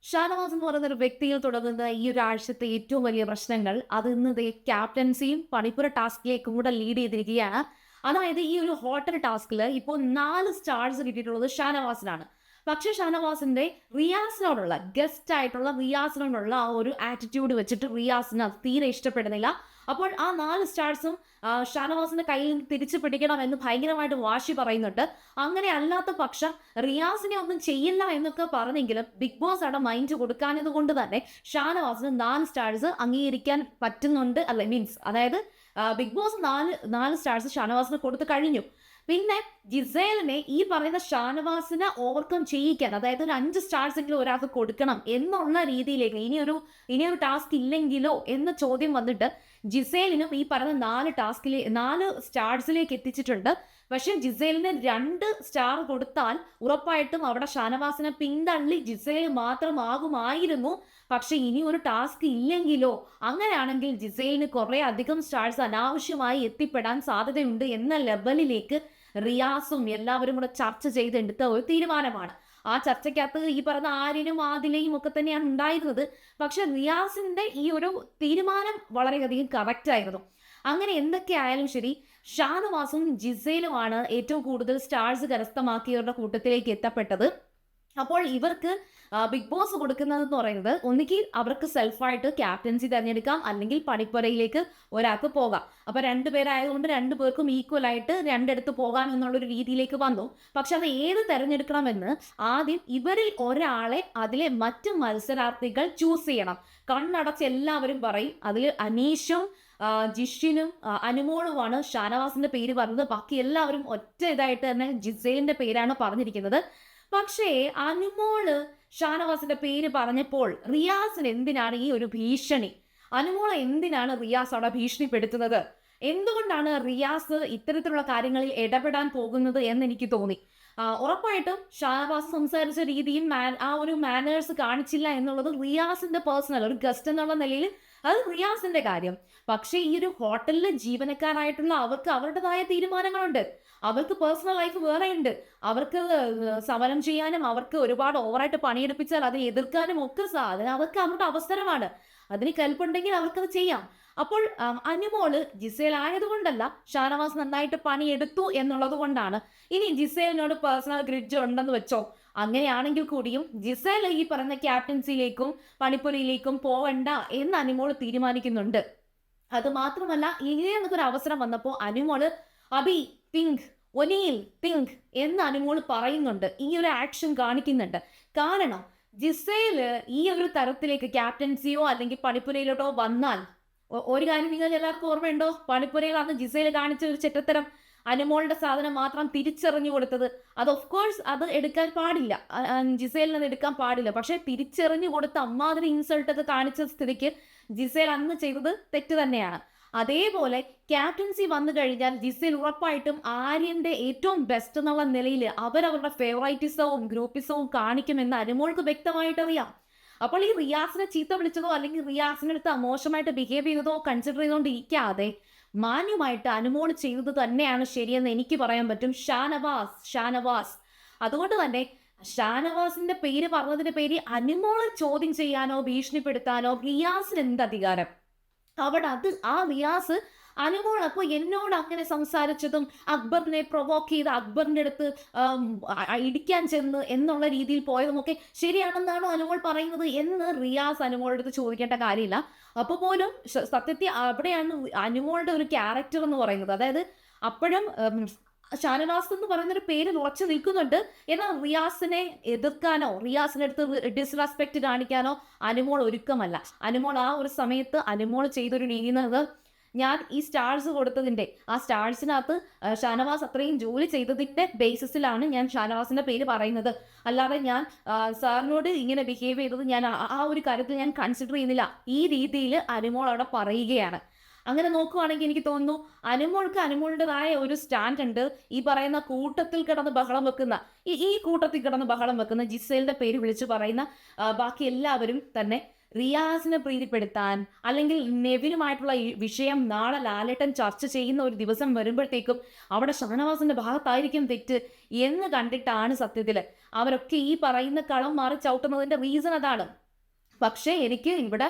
ഷാനവാസ് എന്ന് പറയുന്ന ഒരു വ്യക്തിയിൽ തുടങ്ങുന്ന ഈ ഒരാഴ്ചത്തെ ഏറ്റവും വലിയ പ്രശ്നങ്ങൾ അത് ഇന്ന് ദേ ക്യാപ്റ്റൻസിയും പണിപ്പുര ടാസ്കിലേക്കും കൂടെ ലീഡ് ചെയ്തിരിക്കുകയാണ്. അതായത് ഈ ഒരു ഹോട്ടൽ ടാസ്കിൽ ഇപ്പോൾ 4 സ്റ്റാർസ് കിട്ടിയിട്ടുള്ളത് ഷാനവാസിനാണ്. പക്ഷെ ഷാനവാസിന്റെ റിയാസിനോടുള്ള ഗസ്റ്റ് ആയിട്ടുള്ള റിയാസിനോടുള്ള ആ ഒരു ആറ്റിറ്റ്യൂഡ് വെച്ചിട്ട് റിയാസിന് അത് തീരെ ഇഷ്ടപ്പെടുന്നില്ല. അപ്പോൾ ആ 4 സ്റ്റാർസും ഷാനവാസിന്റെ കയ്യിൽ നിന്ന് തിരിച്ചു പിടിക്കണം എന്ന് ഭയങ്കരമായിട്ട് വാശി പറയുന്നുണ്ട്. അങ്ങനെ അല്ലാത്ത പക്ഷം റിയാസിനെ ഒന്നും ചെയ്യില്ല എന്നൊക്കെ പറഞ്ഞെങ്കിലും ബിഗ് ബോസ് അവിടെ മൈൻഡ് കൊടുക്കാനത് കൊണ്ട് തന്നെ ഷാനവാസിന് 4 സ്റ്റാർസ് അംഗീകരിക്കാൻ പറ്റുന്നുണ്ട്. അല്ലെ മീൻസ് അതായത് ബിഗ് ബോസ് 4 സ്റ്റാർസ് ഷാനവാസിന് കൊടുത്തു കഴിഞ്ഞു. പിന്നെ ജിസേലിനെ ഈ പറയുന്ന ഷാനവാസിനെ ഓവർകം ചെയ്യിക്കാൻ, അതായത് ഒരു 5 സ്റ്റാർസ് എങ്കിലും ഒരാൾക്ക് കൊടുക്കണം എന്നുള്ള രീതിയിലേക്ക് ഇനിയൊരു ടാസ്ക് ഇല്ലെങ്കിലോ എന്ന ചോദ്യം വന്നിട്ട് ജിസേലിനും ഈ പറഞ്ഞ 4 സ്റ്റാർസിലേക്ക് എത്തിച്ചിട്ടുണ്ട്. പക്ഷെ ജിസേലിന് 2 സ്റ്റാർ കൊടുത്താൽ ഉറപ്പായിട്ടും അവിടെ ഷാനവാസിനെ പിന്തള്ളി ജിസേൽ മാത്രമാകുമായിരുന്നു. പക്ഷെ ഇനി ഒരു ടാസ്ക് ഇല്ലെങ്കിലോ, അങ്ങനെയാണെങ്കിൽ ജിസേലിന് കുറെ അധികം സ്റ്റാർസ് അനാവശ്യമായി എത്തിപ്പെടാൻ സാധ്യതയുണ്ട് എന്ന ലെവലിലേക്ക് റിയാസും എല്ലാവരും കൂടെ ചർച്ച ചെയ്തെടുത്ത ഒരു തീരുമാനമാണ്. ആ ചർച്ചയ്ക്കകത്ത് ഈ പറഞ്ഞ ആര്യനും ആദിലയും ഒക്കെ തന്നെയാണ് ഉണ്ടായിരുന്നത്. പക്ഷെ റിയാസിന്റെ ഈ ഒരു തീരുമാനം വളരെയധികം കറക്റ്റ് ആയിരുന്നു. അങ്ങനെ എന്തൊക്കെ ആയാലും ശരി, ഷാനവാസും ജിസേലുമാണ് ഏറ്റവും കൂടുതൽ സ്റ്റാർസ് കരസ്ഥമാക്കിയവരുടെ കൂട്ടത്തിലേക്ക് എത്തപ്പെട്ടത്. അപ്പോൾ ഇവർക്ക് ബിഗ് ബോസ് കൊടുക്കുന്നതെന്ന് പറയുന്നത് ഒന്നുകിൽ അവർക്ക് സെൽഫായിട്ട് ക്യാപ്റ്റൻസി തിരഞ്ഞെടുക്കാം, അല്ലെങ്കിൽ പണിപ്പുരയിലേക്ക് ഒരാൾക്ക് പോകാം. അപ്പൊ 2 പേരായതുകൊണ്ട് 2 പേർക്കും ഈക്വൽ ആയിട്ട് 2 ഇടത്ത് പോകാം എന്നുള്ളൊരു രീതിയിലേക്ക് വന്നു. പക്ഷെ അത് ഏത് തിരഞ്ഞെടുക്കണമെന്ന് ആദ്യം ഇവരിൽ ഒരാളെ അതിലെ മറ്റ് മത്സരാർത്ഥികൾ ചൂസ് ചെയ്യണം. കണ്ണടച്ച് എല്ലാവരും പറയും. അതിൽ അനീഷും ജിഷിനും അനുമോളുമാണ് ഷാനവാസിന്റെ പേര് പറഞ്ഞത്. ബാക്കി എല്ലാവരും ഒറ്റ ഇതായിട്ട് തന്നെ ജിസേലിന്റെ പേരാണ് പറഞ്ഞിരിക്കുന്നത്. പക്ഷേ അനുമോള് ഷാനവാസിന്റെ പേര് പറഞ്ഞപ്പോൾ റിയാസിന് എന്തിനാണ് ഈ ഒരു ഭീഷണി? അനുമോളെ എന്തിനാണ് റിയാസ് അവിടെ ഭീഷണിപ്പെടുത്തുന്നത്? എന്തുകൊണ്ടാണ് റിയാസ് ഇത്തരത്തിലുള്ള കാര്യങ്ങളിൽ ഇടപെടാൻ പോകുന്നത് എന്ന് എനിക്ക് തോന്നി. ഉറപ്പായിട്ടും ഷാനവാസ് സംസാരിച്ച രീതിയും ആ ഒരു മാനേഴ്സ് കാണിച്ചില്ല എന്നുള്ളത് റിയാസിന്റെ പേഴ്സണൽ ഒരു ഗസ്റ്റ് എന്നുള്ള നിലയിൽ അത് റിയാസിന്റെ കാര്യം. പക്ഷേ ഈ ഒരു ഹോട്ടലിലെ ജീവനക്കാരായിട്ടുള്ള അവർക്ക് അവരുടേതായ തീരുമാനങ്ങളുണ്ട്. അവർക്ക് പേഴ്സണൽ ലൈഫ് വേറെ ഉണ്ട്. അവർക്ക് സമരം ചെയ്യാനും അവർക്ക് ഒരുപാട് ഓവറായിട്ട് പണിയെടുപ്പിച്ചാൽ അതിനെ എതിർക്കാനും ഒക്കെ അവർക്ക് അവരുടെ അവസരമാണ്. അതിന് കൽപ്പുണ്ടെങ്കിൽ അവർക്കത് ചെയ്യാം. അപ്പോൾ അനുമോള് ജിസേൽ ആയതുകൊണ്ടല്ല, ഷാനവാസ് നന്നായിട്ട് പണിയെടുത്തു എന്നുള്ളത് കൊണ്ടാണ്. ഇനി ജിസേലിനോട് പേഴ്സണൽ ഗ്രിഡ്ജ് ഉണ്ടെന്ന് വെച്ചോ, അങ്ങനെയാണെങ്കിൽ കൂടിയും ജിസേൽ ഈ പറഞ്ഞ ക്യാപ്റ്റൻസിയിലേക്കും പണിപ്പുരയിലേക്കും പോവണ്ട എന്ന് അനുമോൾ തീരുമാനിക്കുന്നുണ്ട്. അത് മാത്രമല്ല, ഇങ്ങനെ ഒരു അവസരം വന്നപ്പോൾ Anumol Abi pink, O'Neill pink എന്ന് അനുമോൾ പറയുന്നുണ്ട്. ഈ ഒരു ആക്ഷൻ കാണിക്കുന്നുണ്ട്. കാരണം ജിസേല് ഈ ഒരു തരത്തിലേക്ക് ക്യാപ്റ്റൻസിയോ അല്ലെങ്കിൽ പണിപ്പുരയിലോട്ടോ വന്നാൽ ഒരു കാര്യം നിങ്ങൾ എല്ലാവർക്കും ഓർമ്മയുണ്ടോ? പണിപ്പുരയിൽ അന്ന് ജിസേല് കാണിച്ച ഒരു ചെറ്റത്തരം, അനുമോളുടെ സാധനം മാത്രം തിരിച്ചറിഞ്ഞു കൊടുത്തത്. അത് ഓഫ് കോഴ്സ് അത് എടുക്കാൻ പാടില്ല, ജിസേലിന് അത് എടുക്കാൻ പാടില്ല. പക്ഷെ തിരിച്ചറിഞ്ഞു കൊടുത്ത അമ്മാതിരി ഇൻസൾട്ട് ഒക്കെ കാണിച്ച സ്ഥിതിക്ക് ജിസേൽ അന്ന് ചെയ്തത് തെറ്റ് തന്നെയാണ്. അതേപോലെ ക്യാപ്റ്റൻസി വന്നു കഴിഞ്ഞാൽ ജിസേൽ ഉറപ്പായിട്ടും ആര്യന്റെ ഏറ്റവും ബെസ്റ്റ് എന്നുള്ള നിലയിൽ അവരവരുടെ ഫേവറൈറ്റിസവും ഗ്രൂപ്പിസവും കാണിക്കുമെന്ന് അനുമോൾക്ക് വ്യക്തമായിട്ട് അറിയാം. അപ്പോൾ ഈ റിയാസിനെ ചീത്ത വിളിച്ചതോ അല്ലെങ്കിൽ റിയാസിന്റെ അടുത്ത് മോശമായിട്ട് ബിഹേവ് ചെയ്തതോ കൺസിഡർ ചെയ്തുകൊണ്ടിരിക്കാതെ മാന്യമായിട്ട് അനുമോൾ ചെയ്തത് തന്നെയാണ് ശരിയെന്ന് എനിക്ക് പറയാൻ പറ്റും. ഷാനവാസ് അതുകൊണ്ട് തന്നെ ഷാനവാസിന്റെ പേര് പറഞ്ഞതിന്റെ പേര് അനുമോളെ ചോദ്യം ചെയ്യാനോ ഭീഷണിപ്പെടുത്താനോ റിയാസിന് എന്ത് അധികാരം? അവിടെ ആ റിയാസ് അനുമോൾ അപ്പോൾ എന്നോട് അങ്ങനെ സംസാരിച്ചതും അക്ബറിനെ പ്രൊവോക്ക് ചെയ്ത് അക്ബറിന്റെ അടുത്ത് ഇടിക്കാൻ ചെന്ന് എന്നുള്ള രീതിയിൽ പോയതുമൊക്കെ ശരിയാണെന്നാണോ അനുമോൾ പറയുന്നത് എന്ന് റിയാസ് അനുമോളുടെ അടുത്ത് ചോദിക്കേണ്ട കാര്യമില്ല. അപ്പോൾ പോലും സത്യത്തിൽ അവിടെയാണ് അനുമോളുടെ ഒരു ക്യാരക്ടർ എന്ന് പറയുന്നത്. അതായത് അപ്പോഴും ഷാനവാസ് എന്ന് പറയുന്നൊരു പേര് ഉറച്ചു നിൽക്കുന്നുണ്ട്. എന്നാൽ റിയാസിനെ എതിർക്കാനോ റിയാസിന്റെ അടുത്ത് ഡിസ്റെസ്പെക്ട് കാണിക്കാനോ അനുമോൾ ഒരുക്കമല്ല. അനുമോൾ ആ ഒരു സമയത്ത് അനുമോൾ ചെയ്തൊരു രീതിന്നത്, ഞാൻ ഈ സ്റ്റാർസ് കൊടുത്തതിൻ്റെ ആ സ്റ്റാർസിനകത്ത് ഷാനവാസ് അത്രയും ജോലി ചെയ്തതിൻ്റെ ബേസിസിലാണ് ഞാൻ ഷാനവാസിൻ്റെ പേര് പറയുന്നത്. അല്ലാതെ ഞാൻ സാറിനോട് ഇങ്ങനെ ബിഹേവ് ചെയ്തത് ഞാൻ ആ ഒരു കാര്യത്തിൽ ഞാൻ കൺസിഡർ ചെയ്യുന്നില്ല. ഈ രീതിയിൽ അനുമോൾ അവിടെ പറയുകയാണ്. അങ്ങനെ നോക്കുവാണെങ്കിൽ എനിക്ക് തോന്നുന്നു അനുമോൾക്ക് അനുമോളുടേതായ ഒരു സ്റ്റാൻഡ് ഉണ്ട്. ഈ പറയുന്ന കൂട്ടത്തിൽ കിടന്ന് ബഹളം വെക്കുന്ന ഈ കൂട്ടത്തിൽ കിടന്ന് ബഹളം വെക്കുന്ന ജിസേലിന്റെ പേര് വിളിച്ചു പറയുന്ന ബാക്കി എല്ലാവരും തന്നെ റിയാസിനെ പ്രീതിപ്പെടുത്താൻ അല്ലെങ്കിൽ നെവിനുമായിട്ടുള്ള ഈ വിഷയം നാളെ ലാലേട്ടൻ ചർച്ച ചെയ്യുന്ന ഒരു ദിവസം വരുമ്പോഴത്തേക്കും അവിടെ ഷാനവാസിന്റെ ഭാഗത്തായിരിക്കും തെറ്റ് എന്ന് കണ്ടിട്ടാണ് സത്യത്തിൽ അവരൊക്കെ ഈ പറയുന്ന കളം മാറി ചവിട്ടുന്നതിന്റെ റീസൺ അതാണ്. പക്ഷേ എനിക്ക് ഇവിടെ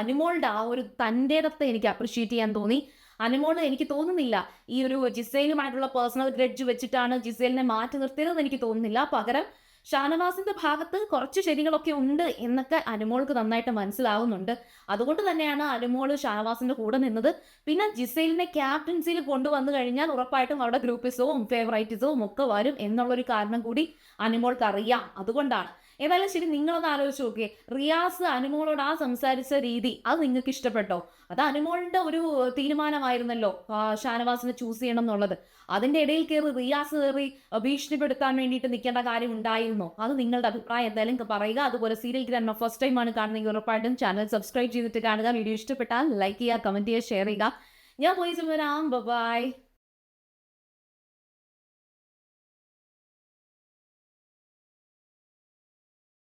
അനുമോളുടെ ആ ഒരു തൻ്റെടത്തെ എനിക്ക് അപ്രിഷ്യേറ്റ് ചെയ്യാൻ തോന്നി. അനുമോള് എനിക്ക് തോന്നുന്നില്ല ഈ ഒരു ജിസേലുമായിട്ടുള്ള പേഴ്സണൽ ഗ്രഡ്ജ് വെച്ചിട്ടാണ് ജിസേലിനെ മാറ്റി നിർത്തിയതെന്ന് എനിക്ക് തോന്നുന്നില്ല. പകരം ഷാനവാസിന്റെ ഭാഗത്ത് കുറച്ച് ശരികളൊക്കെ ഉണ്ട് എന്നൊക്കെ അനുമോൾക്ക് നന്നായിട്ട് മനസ്സിലാവുന്നുണ്ട്. അതുകൊണ്ട് തന്നെയാണ് അനുമോള് ഷാനവാസിന്റെ കൂടെ നിന്നത്. പിന്നെ ജിസേലിനെ ക്യാപ്റ്റൻസിയിൽ കൊണ്ടുവന്നു കഴിഞ്ഞാൽ ഉറപ്പായിട്ടും അവിടെ ഗ്രൂപ്പിസവും ഫേവറൈറ്റിസവും ഒക്കെ വരും എന്നുള്ളൊരു കാരണം കൂടി അനുമോൾക്ക് അറിയാം. അതുകൊണ്ടാണ്. ഏതായാലും ശരി, നിങ്ങളൊന്ന് ആലോചിച്ച് നോക്കിയേ, റിയാസ് അനുമോളോട് ആ സംസാരിച്ച രീതി അത് നിങ്ങൾക്ക് ഇഷ്ടപ്പെട്ടോ? അത് അനുമോളിന്റെ ഒരു തീരുമാനമായിരുന്നല്ലോ ഷാനവാസിനെ ചൂസ് ചെയ്യണം എന്നുള്ളത്. അതിന്റെ ഇടയിൽ കയറി റിയാസ് കയറി ഭീഷണിപ്പെടുത്താൻ വേണ്ടിയിട്ട് നിൽക്കേണ്ട കാര്യം ഉണ്ടായിരുന്നോ? അത് നിങ്ങളുടെ അഭിപ്രായം എന്തായാലും പറയുക. അതുപോലെ സീരിയൽ ഗ്രാൻഡ് ഫസ്റ്റ് ടൈം ആണ് കാണുന്നെങ്കിൽ ഉറപ്പായിട്ടും ചാനൽ സബ്സ്ക്രൈബ് ചെയ്തിട്ട് കാണുക. വീഡിയോ ഇഷ്ടപ്പെട്ടാൽ ലൈക്ക് ചെയ്യുക, കമന്റ് ചെയ്യുക, ഷെയർ ചെയ്യുക. ഞാൻ പോയി വരാം. ബൈ.